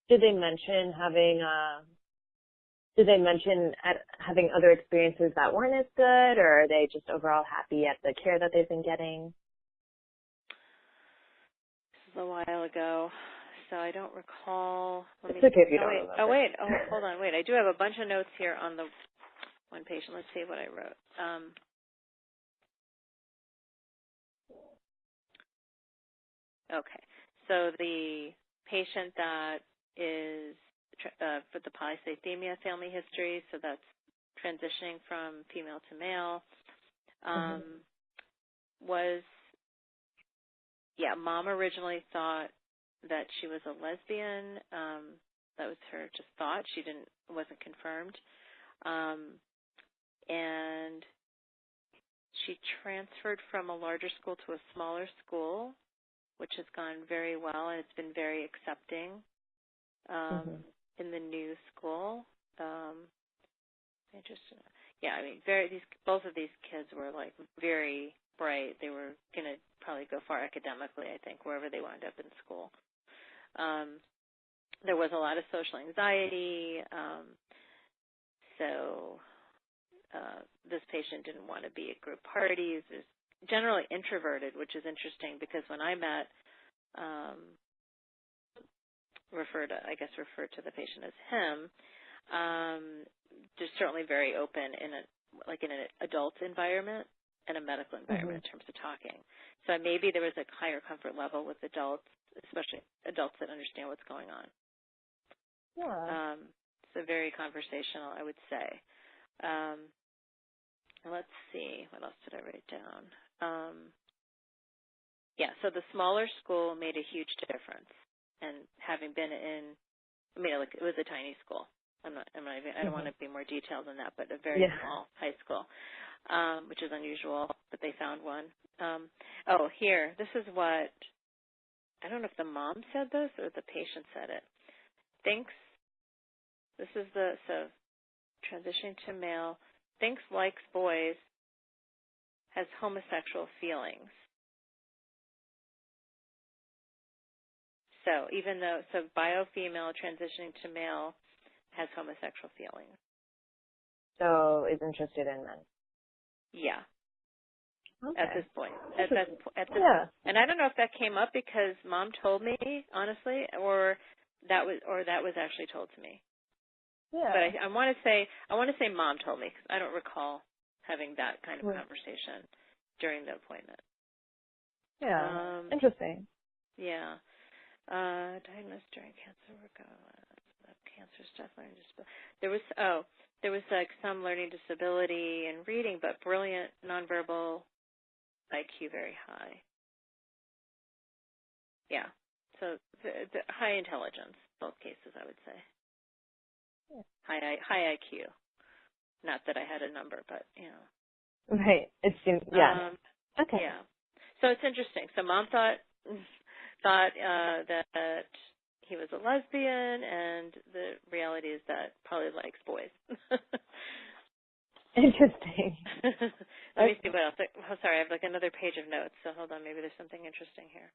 Did they mention having other experiences that weren't as good, or are they just overall happy at the care that they've been getting? This is a while ago, so I don't recall. It's okay if you don't remember. Hold on. I do have a bunch of notes here on the one patient. Let's see what I wrote. Okay, so the patient that is for the polycythemia family history, so that's transitioning from female to male, mom originally thought that she was a lesbian. That was her just thought. Wasn't confirmed. And she transferred from a larger school to a smaller school, which has gone very well, and it's been very accepting in the new school. Interesting. Yeah, I mean, both of these kids were like very bright. They were going to probably go far academically, I think, wherever they wound up in school. There was a lot of social anxiety, so this patient didn't want to be at group parties. Is generally introverted, which is interesting because when I met, referred to the patient as him, just certainly very open in an adult environment and a medical environment in terms of talking. So maybe there was a higher comfort level with adults, especially adults that understand what's going on. Yeah. So very conversational, I would say. Let's see, what else did I write down? So the smaller school made a huge difference. And having been it was a tiny school. I don't want to be more detailed than that, but a very small high school, which is unusual, but they found one. Here, this is what, I don't know if the mom said this or the patient said it. Transitioning to male, thinks likes boys, has homosexual feelings. So bio-female transitioning to male has homosexual feelings. So is interested in men. Yeah. Okay. At this point. And I don't know if that came up because mom told me, honestly, or that was actually told to me. Yeah. But I want to say mom told me because I don't recall having that kind of conversation during the appointment. Yeah. Interesting. Yeah. Diagnosed during cancer work. Cancer stuff, learning disability. There was like some learning disability and reading, but brilliant nonverbal IQ very high. Yeah. So the high intelligence, both cases, I would say. Yeah. High IQ. Not that I had a number, but Right. It seems. Yeah. Okay. Yeah. So it's interesting. So mom thought that he was a lesbian, and the reality is that probably likes boys. Interesting. Let me see what else. Sorry, I have like another page of notes. So hold on, maybe there's something interesting here.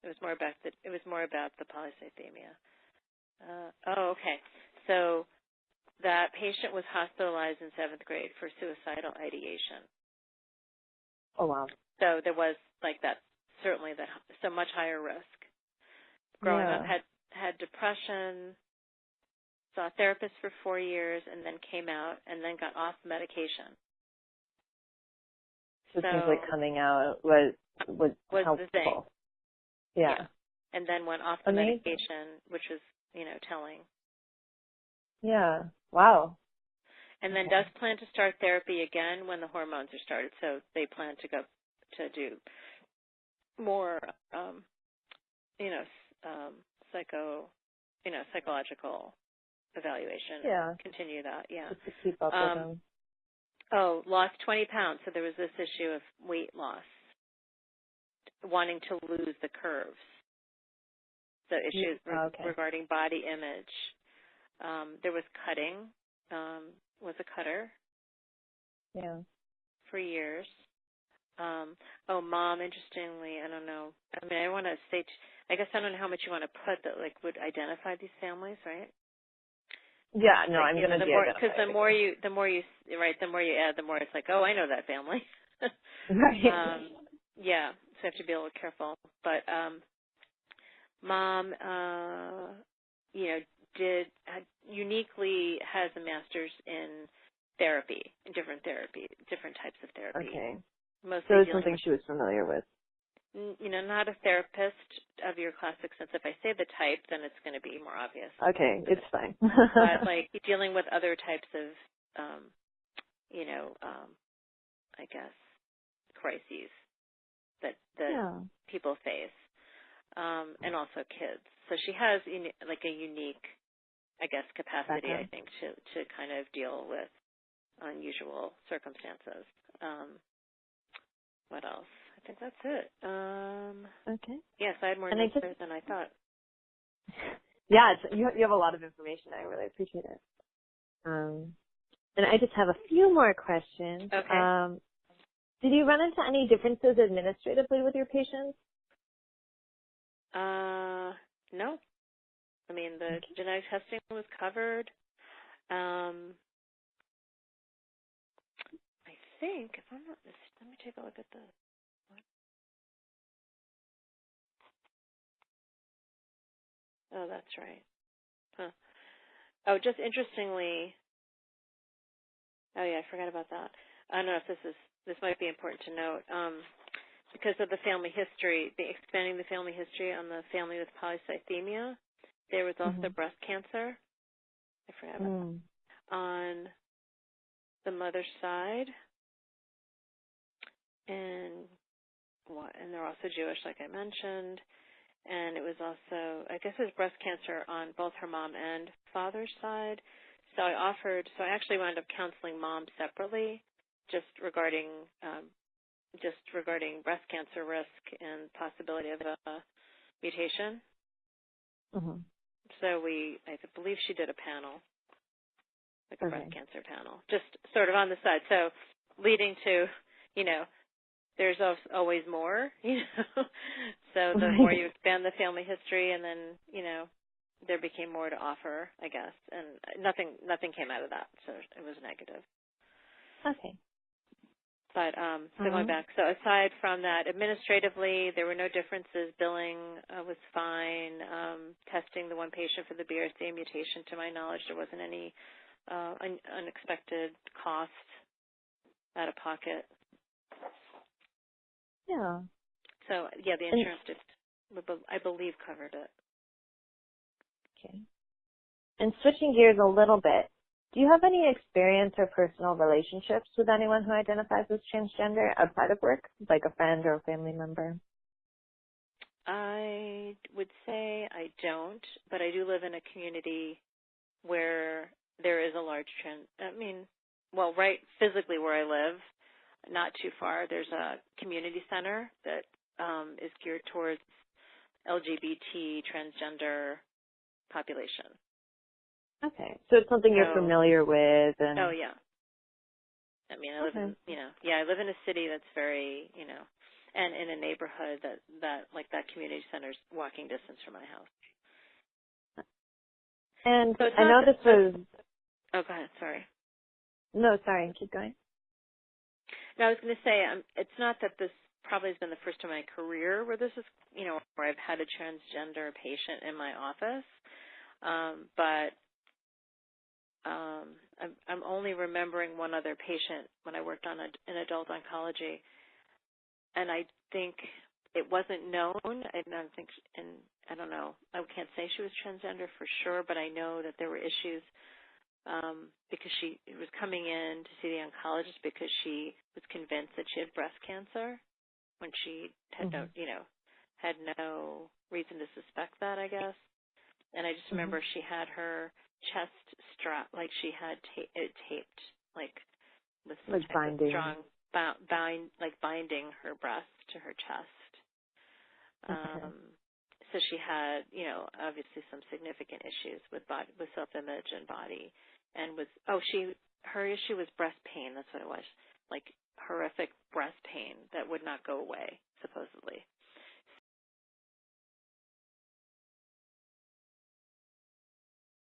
It was more about the polycythemia. Okay. So that patient was hospitalized in 7th grade for suicidal ideation. Oh wow. So there was like that. Certainly so much higher risk. Growing up, had depression, saw a therapist for 4 years, and then came out and then got off medication. So it seems like coming out was helpful. The thing. Yeah. And then went off the medication, which was, telling. Yeah. Wow. And then does plan to start therapy again when the hormones are started. So they plan to go to do more, psychological evaluation. Yeah. Continue that. Yeah. Just to keep up with them. Lost 20 pounds. So there was this issue of weight loss, wanting to lose the curves. So issues regarding body image. There was cutting. Was a cutter. Yeah. For years. Mom, interestingly, I don't know. I mean, I want to say, I guess I don't know how much you want to put that, like, would identify these families, right? Yeah, no, Like, I'm going to because the more you add, the more it's like, oh, I know that family. Right. Yeah, so I have to be a little careful. But Mom, uniquely has a master's in therapy, different types of therapy. Okay. Mostly So it's dealing something with, she was familiar with. not a therapist of your classic sense. If I say the type, then it's going to be more obvious. Okay, it's fine. But like dealing with other types of, I guess, crises that Yeah. people face, and also kids. So she has like a unique, I guess, capacity, I Background. think, to kind of deal with unusual circumstances. What else? I think that's it. Okay. Yes, I had more And notes there than I thought. yeah, you have a lot of information. I really appreciate it. And I just have a few more questions. Okay. Did you run into any differences administratively with your patients? No. I mean, the genetic testing was covered. I think, if I'm not mistaken, let me take a look at the. Oh, that's right. Huh. Oh, just interestingly. Oh yeah, I forgot about that. I don't know if this might be important to note. Because of the family history, expanding the family history on the family with polycythemia, there was also breast cancer. I forgot about that. On the mother's side, and they're also Jewish, like I mentioned. And it was also, I guess it was breast cancer on both her mom and father's side. So I actually wound up counseling mom separately, just regarding breast cancer risk and possibility of a mutation. So I believe she did a panel, like a breast cancer panel, just sort of on the side. So leading to, there's always more, So the more you expand the family history, and then, there became more to offer, I guess. And nothing came out of that, so it was negative. Okay. But so going back, so aside from that, administratively, there were no differences. Billing was fine. Testing the one patient for the BRCA mutation, to my knowledge, there wasn't any unexpected cost out of pocket. Yeah. So, yeah, the insurance I believe, covered it. Okay. And switching gears a little bit, do you have any experience or personal relationships with anyone who identifies as transgender outside of work, like a friend or a family member? I would say I don't, but I do live in a community where there is a large right physically where I live, not too far, there's a community center that is geared towards LGBT transgender population. Okay. So it's something you're familiar with and Oh yeah. I mean, I live I live in a city that's very, and in a neighborhood that community center's walking distance from my house. And so I know this was... Oh, go ahead. Sorry. No, sorry. Keep going. No, I was going to say, it's not that this probably has been the first time in my career where this is, where I've had a transgender patient in my office. But I'm only remembering one other patient when I worked in adult oncology, and I think it wasn't known. I don't know. I can't say she was transgender for sure, but I know that there were issues because she was coming in to see the oncologist because she was convinced that she had breast cancer when she had had no reason to suspect that, I guess. And I just remember she had her chest strap, like she had it taped, like with some type binding. of strong binding her breast to her chest. So she had, obviously some significant issues with self-image and body, and her issue was breast pain. That's what it was. Like horrific breast pain that would not go away, supposedly.